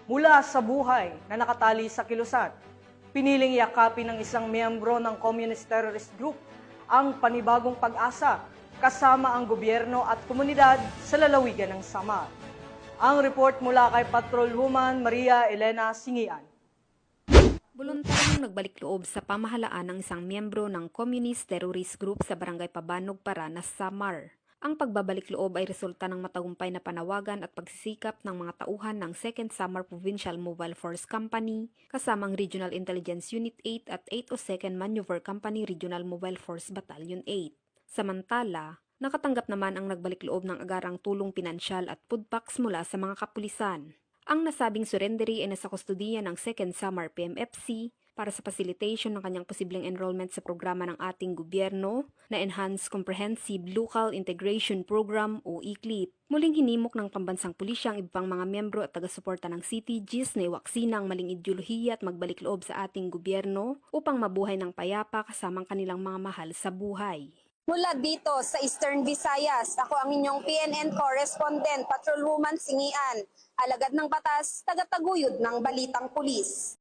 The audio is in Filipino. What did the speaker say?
mula sa buhay na nakatali sa kilusan. Piniling yakapin ng isang miyembro ng Communist Terrorist Group ang panibagong pag-asa kasama ang gobyerno at komunidad sa lalawigan ng Samar. Ang report mula kay Patrolwoman Maria Elena Singian. Voluntaryong nagbalik loob sa pamahalaan ng isang miyembro ng Communist Terrorist Group sa Barangay Pabanog, Paranas, Samar. Ang pagbabalik loob ay resulta ng matagumpay na panawagan at pagsisikap ng mga tauhan ng 2nd Samar Provincial Mobile Force Company, kasamang Regional Intelligence Unit 8 at 802nd Maneuver Company Regional Mobile Force Battalion 8. Samantala, nakatanggap naman ang nagbalik loob ng agarang tulong pinansyal at food packs mula sa mga kapulisan. Ang nasabing surrendery ay nasa kustudiya ng 2nd Samar PMFC para sa facilitation ng kanyang posibleng enrollment sa programa ng ating gobyerno na Enhanced Comprehensive Local Integration Program o ECLIP. Muling hinimok ng pambansang pulisya ang ibang mga miyembro at taga-suporta ng CTGs na iwaksina ang maling ideolohiya at magbalik loob sa ating gobyerno upang mabuhay ng payapa kasamang kanilang mga mahal sa buhay. Mula dito sa Eastern Visayas, ako ang inyong PNN correspondent, Patrolwoman Singian, alagad ng batas, tagataguyod ng Balitang Pulis.